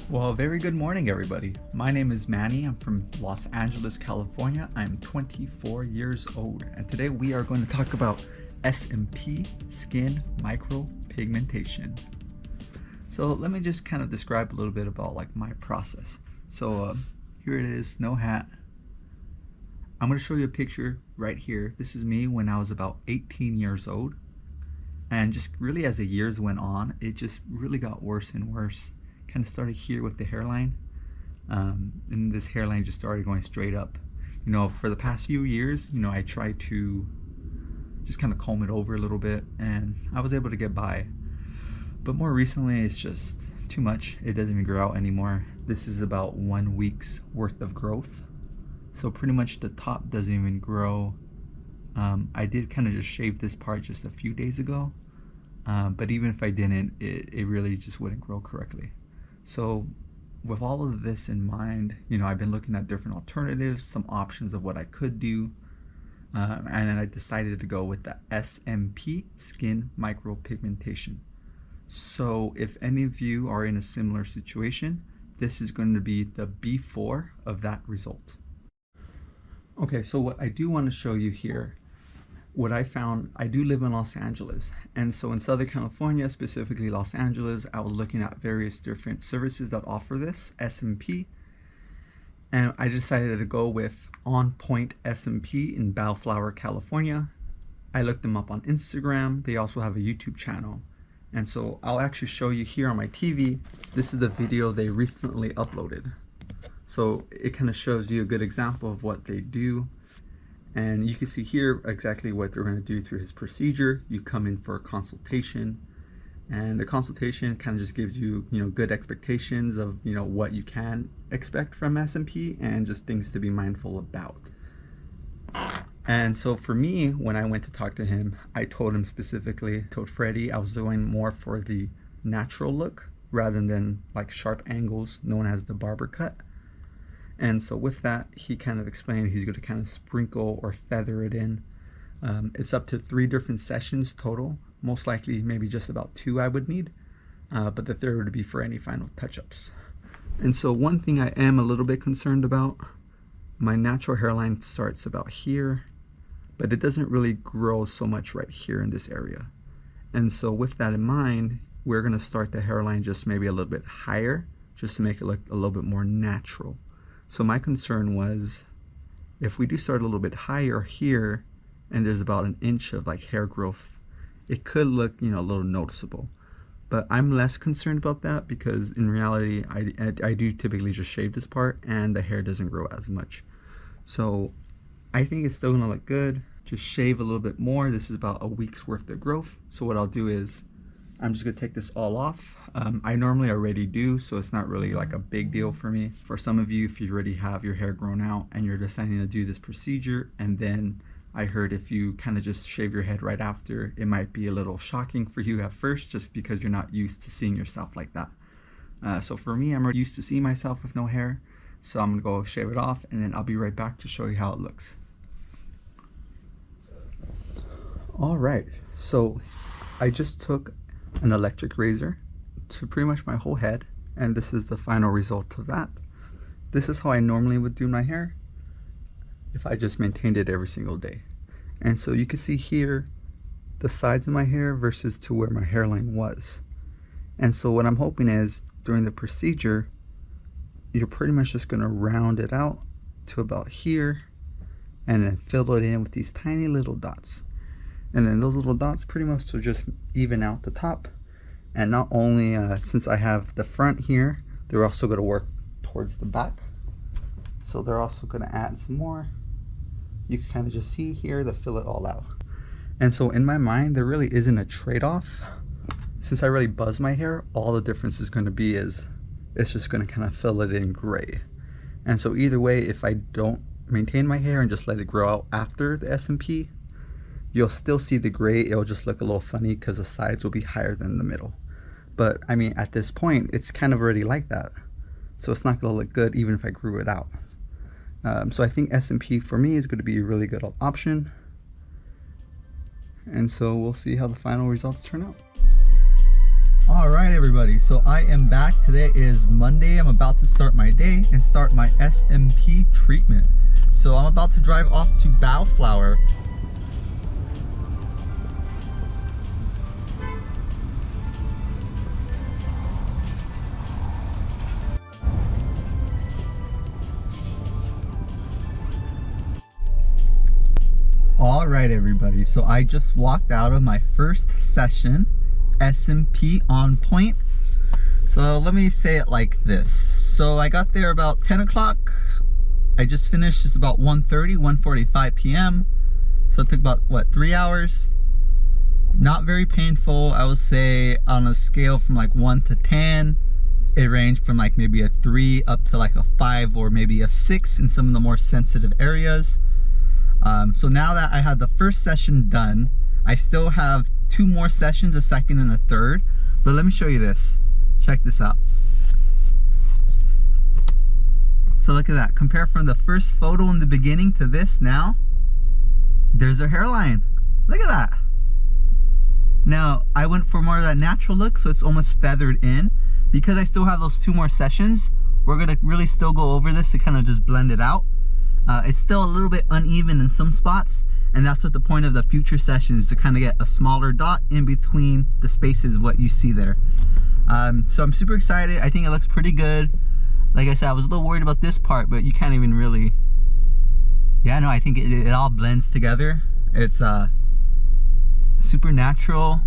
Well, very good morning, everybody. My name is Manny. I'm from Los Angeles, California. I'm 24 years old, and today we are going to talk about SMP skin micropigmentation. So let me just kind of describe a little bit about like my process. So here it is, no hat. I'm going to show you a picture right here. This is me when I was about 18 years old, and just really as the years went on, it just really got worse and worse. Kind of started here with the hairline, and this hairline just started going straight up. You know, for the past few years, you know, I tried to just kind of comb it over a little bit, and I was able to get by. But more recently, it's just too much. It doesn't even grow out anymore. This is about 1 week's worth of growth, so pretty much the top doesn't even grow. I did kind of just shave this part just a few days ago, but even if I didn't, it really just wouldn't grow correctly. So with all of this in mind, you know, I've been looking at different alternatives, some options of what I could do, and then I decided to go with the SMP skin micropigmentation. So if any of you are in a similar situation, this is going to be the before of that result. Okay, so what I do want to show you here, what I found, I do live in Los Angeles, and so in Southern California, specifically Los Angeles, I was looking at various different services that offer this SMP, and I decided to go with OnPoint SMP in Bellflower, California. I looked them up on Instagram. They also have a YouTube channel, and so I'll actually show you here on my TV. This is the video they recently uploaded, so it kind of shows you a good example of what they do. And you can see here exactly what they're going to do through his procedure. You come in for a consultation, and the consultation kind of just gives you, you know, good expectations of, you know, what you can expect from SMP and just things to be mindful about. And so for me, when I went to talk to him, I told him specifically, told Freddy, I was doing more for the natural look rather than like sharp angles known as the barber cut. And so with that, he kind of explained he's going to kind of sprinkle or feather it in. It's up to 3 different sessions total. Most likely maybe just about 2 I would need, but the third would be for any final touch-ups. And so one thing I am a little bit concerned about, my natural hairline starts about here, but it doesn't really grow so much right here in this area. And so with that in mind, we're going to start the hairline just maybe a little bit higher, just to make it look a little bit more natural. So my concern was, if we do start a little bit higher here, and there's about 1 inch of like hair growth, it could look, you know, a little noticeable. But I'm less concerned about that because in reality, I do typically just shave this part and the hair doesn't grow as much. So I think it's still gonna look good. Just shave a little bit more. This is about a week's worth of growth. So what I'll do is, I'm just gonna take this all off. I normally already do, so it's not really like a big deal for me. For some of you, if you already have your hair grown out and you're deciding to do this procedure, and then I heard if you kind of just shave your head right after, it might be a little shocking for you at first, just because you're not used to seeing yourself like that. So for me, I'm used to seeing myself with no hair, so I'm gonna go shave it off, and then I'll be right back to show you how it looks. All right, so I just took an electric razor to pretty much my whole head, and this is the final result of that. This is how I normally would do my hair if I just maintained it every single day. And so you can see here the sides of my hair versus to where my hairline was. And so what I'm hoping is during the procedure, you're pretty much just going to round it out to about here and then fill it in with these tiny little dots. And then those little dots pretty much will just even out the top. And not only, since I have the front here, they're also going to work towards the back. So they're also going to add some more. You can kind of just see here to fill it all out. And so in my mind, there really isn't a trade-off. Since I really buzz my hair, all the difference is going to be is it's just going to kind of fill it in gray. And so either way, if I don't maintain my hair and just let it grow out after the SMP, you'll still see the gray. It'll just look a little funny because the sides will be higher than the middle. But I mean, at this point, it's kind of already like that. So it's not going to look good even if I grew it out. So I think SMP for me is going to be a really good option. And so we'll see how the final results turn out. All right. right, everybody, so I am back. Today is Monday. I'm about to start my day and start my SMP treatment. So I'm about to drive off to Bellflower. All right, everybody, so I just walked out of my first session, SMP OnPoint. So let me say it like this. So I got there about 10 o'clock. I just finished. It's about 1:30, 1:45 p.m. So it took about, what, 3 hours? Not very painful. I would say on a scale from like 1 to 10, it ranged from like maybe a 3 up to like a 5 or maybe a 6 in some of the more sensitive areas. So now that I had the first session done, I still have 2 more sessions, a second and a third. But let me show you this. Check this out. So look at that. Compare from the first photo in the beginning to this now. There's her hairline. Look at that. Now, I went for more of that natural look, so it's almost feathered in. Because I still have those 2 more sessions, we're going to really still go over this to kind of just blend it out. It's still a little bit uneven in some spots, and that's what the point of the future sessions is, to kind of get a smaller dot in between the spaces of what you see there. So I'm super excited. I think it looks pretty good. Like I said, I was a little worried about this part, but you can't even really, yeah, no, I think it all blends together. It's super natural.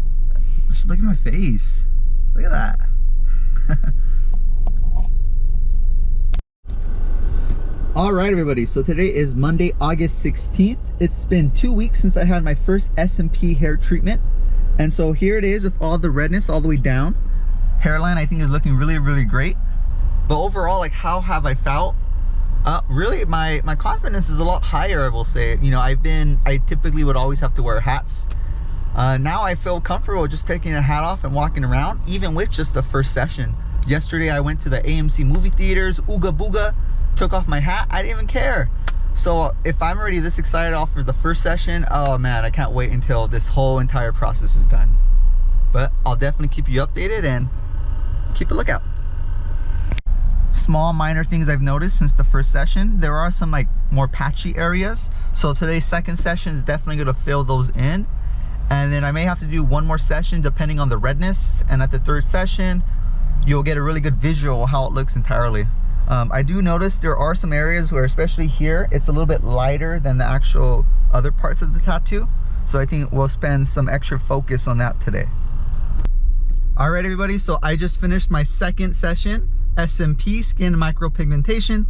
Just look at my face. Look at that. All right, everybody, so today is Monday, August 16th. It's been 2 weeks since I had my first SMP hair treatment, and so here it is with all the redness all the way down. Hairline, I think, is looking really, really great. But overall, like, how have I felt? Really, my confidence is a lot higher, I will say. You know, I typically would always have to wear hats. Now I feel comfortable just taking a hat off and walking around, even with just the first session. Yesterday, I went to the AMC movie theaters, ooga booga, took off my hat. I didn't even care. So if I'm already this excited off for the first session, oh man, I can't wait until this whole entire process is done. But I'll definitely keep you updated and keep a lookout. Small minor things I've noticed since the first session. There are some like more patchy areas. So today's second session is definitely going to fill those in. And then I may have to do 1 more session depending on the redness. And at the third session, you'll get a really good visual how it looks entirely. I do notice there are some areas where, especially here, it's a little bit lighter than the actual other parts of the tattoo. So I think we'll spend some extra focus on that today. All right, everybody, so I just finished my second session, SMP Skin Micropigmentation.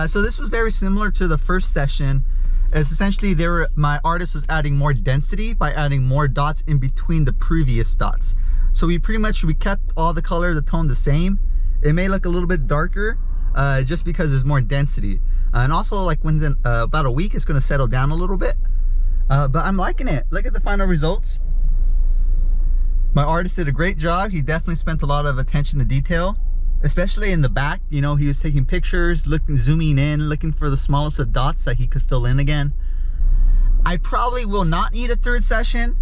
So this was very similar to the first session. It's essentially my artist was adding more density by adding more dots in between the previous dots. So we kept all the color, the tone the same. It may look a little bit darker, just because there's more density, and also like within about a week it's going to settle down a little bit, but I'm liking it. Look at the final results. My artist did a great job. He definitely spent a lot of attention to detail, especially in the back. You know, he was taking pictures, zooming in, looking for the smallest of dots that he could fill in again. I probably will not need a third session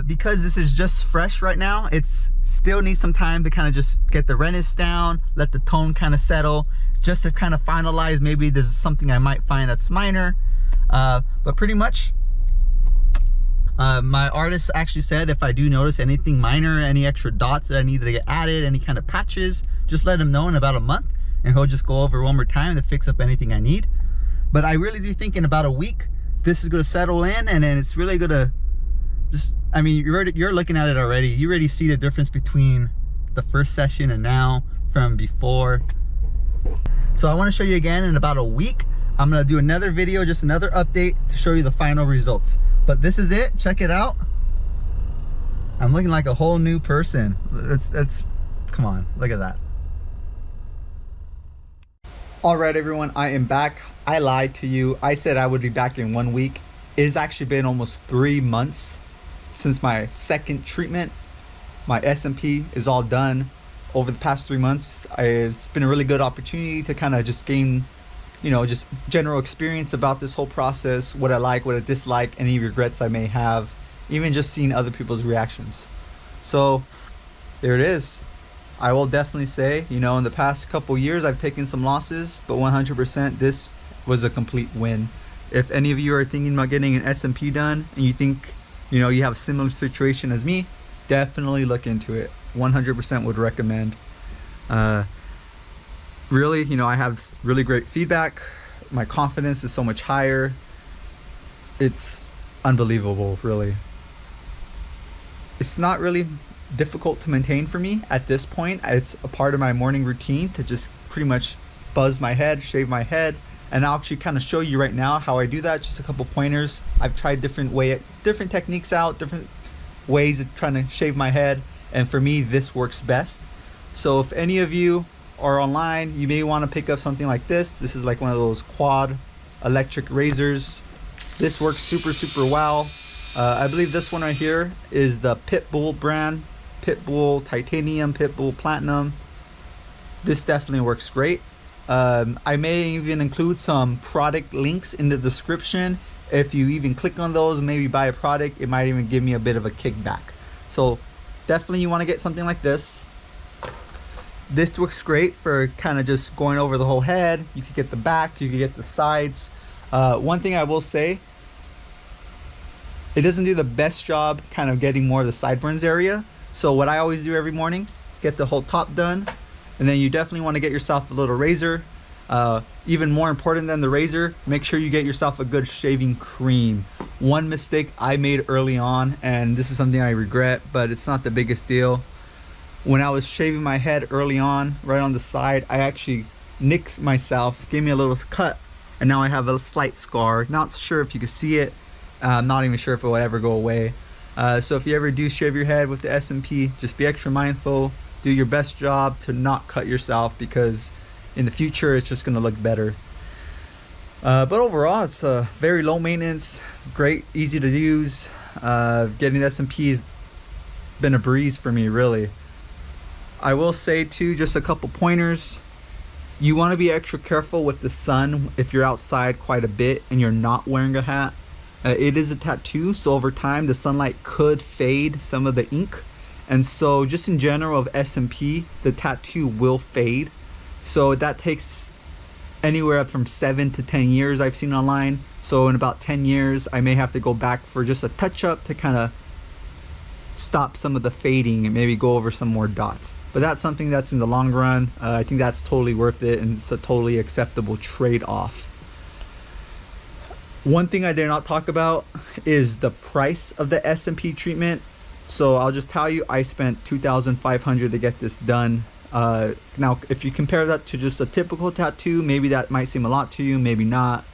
because this is just fresh right now. It's still needs some time to kind of just get the redness down, let the tone kind of settle, just to kind of finalize. Maybe this is something I might find that's minor, but pretty much my artist actually said if I do notice anything minor, any extra dots that I need to get added, any kind of patches, just let him know in about a month, and he'll just go over 1 more time to fix up anything I need. But I really do think in about a week this is going to settle in, and then it's really going to just, I mean, you're looking at it already. You already see the difference between the first session and now from before. So I want to show you again in about a week. I'm going to do another video, just another update to show you the final results. But this is it. Check it out. I'm looking like a whole new person. Come on, look at that. All right, everyone, I am back. I lied to you. I said I would be back in 1 week. It has actually been almost 3 months since my second treatment. My SMP is all done. Over the past 3 months, it's been a really good opportunity to kind of just gain, you know, just general experience about this whole process, what I like, what I dislike, any regrets I may have, even just seeing other people's reactions. So there it is. I will definitely say, you know, in the past couple years I've taken some losses, but 100% this was a complete win. If any of you are thinking about getting an SMP done and you think, you know, you have a similar situation as me, definitely look into it. 100% would recommend. Really, you know, I have really great feedback. My confidence is so much higher. It's unbelievable, really. It's not really difficult to maintain for me at this point. It's a part of my morning routine to just pretty much buzz my head, shave my head, and I'll actually kind of show you right now how I do that. Just a couple pointers. I've tried different techniques out, different ways of trying to shave my head, and for me this works best. So if any of you are online, you may want to pick up something like this. This is like one of those quad electric razors. This works super well. I believe this one right here is the Pitbull brand, Pitbull Titanium, Pitbull Platinum. This definitely works great. I may even include some product links in the description. If you even click on those, maybe buy a product, it might even give me a bit of a kickback. So definitely you want to get something like this. This works great for kind of just going over the whole head. You could get the back, you could get the sides. One thing I will say, it doesn't do the best job kind of getting more of the sideburns area. So what I always do every morning, get the whole top done, and then you definitely want to get yourself a little razor. Even more important than the razor, make sure you get yourself a good shaving cream. One mistake I made early on, and this is something I regret, but it's not the biggest deal. When I was shaving my head early on, right on the side, I actually nicked myself, gave me a little cut, and now I have a slight scar. Not sure if you can see it. I'm not even sure if it will ever go away. So if you ever do shave your head with the SMP, just be extra mindful. Do your best job to not cut yourself, because in the future it's just going to look better. But overall, it's very low maintenance, great, easy to use. Getting the SMP has been a breeze for me, really. I will say too, just a couple pointers. You want to be extra careful with the sun if you're outside quite a bit and you're not wearing a hat. It is a tattoo, so over time the sunlight could fade some of the ink, and so just in general of SMP, the tattoo will fade. So that takes anywhere up from 7 to 10 years I've seen online. So in about 10 years I may have to go back for just a touch-up to kind of stop some of the fading and maybe go over some more dots. But that's something that's in the long run. I think that's totally worth it, and it's a totally acceptable trade-off. One thing I did not talk about is the price of the SMP treatment. So I'll just tell you, I spent $2,500 to get this done. Now if you compare that to just a typical tattoo, maybe that might seem a lot to you, maybe not.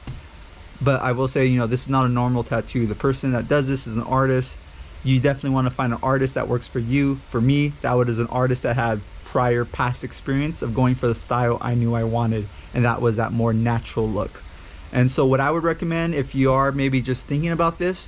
But I will say, you know, this is not a normal tattoo. The person that does this is an artist. You definitely want to find an artist that works for you. For me, that was an artist that had prior past experience of going for the style I knew I wanted, and that was that more natural look. And so what I would recommend, if you are maybe just thinking about this,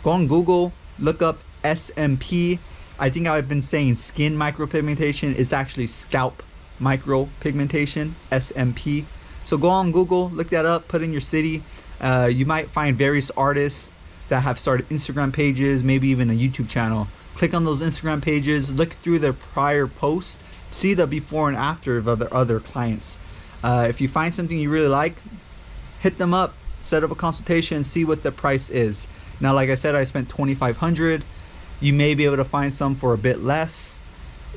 go on Google, look up SMP. I think I've been saying skin micropigmentation. It's actually scalp micropigmentation, SMP. So go on Google, look that up, put in your city. You might find various artists that have started Instagram pages, maybe even a YouTube channel. Click on those Instagram pages, look through their prior posts, see the before and after of other clients. If you find something you really like, hit them up, set up a consultation, see what the price is. Now, like I said, I spent $2,500. You may be able to find some for a bit less.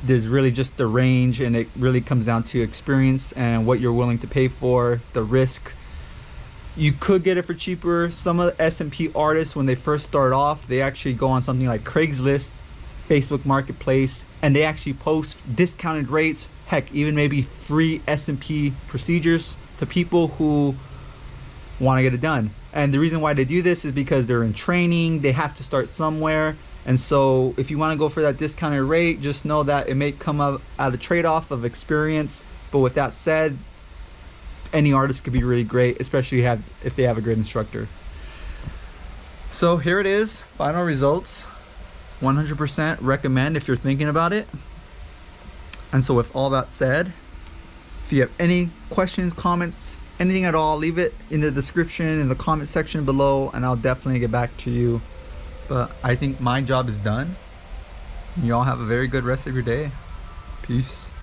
There's really just the range, and it really comes down to experience and what you're willing to pay for, the risk. You could get it for cheaper. Some of the SMP artists, when they first start off, they actually go on something like Craigslist, Facebook Marketplace, and they actually post discounted rates, heck, even maybe free SMP procedures to people who want to get it done. And the reason why they do this is because they're in training, they have to start somewhere. And so if you want to go for that discounted rate, just know that it may come up at a trade-off of experience. But with that said, any artist could be really great, especially if they have a great instructor. So here it is, final results. 100% recommend if you're thinking about it. And so with all that said, if you have any questions, comments, anything at all, leave it in the description, in the comment section below, and I'll definitely get back to you. But I think my job is done. You all have a very good rest of your day. Peace.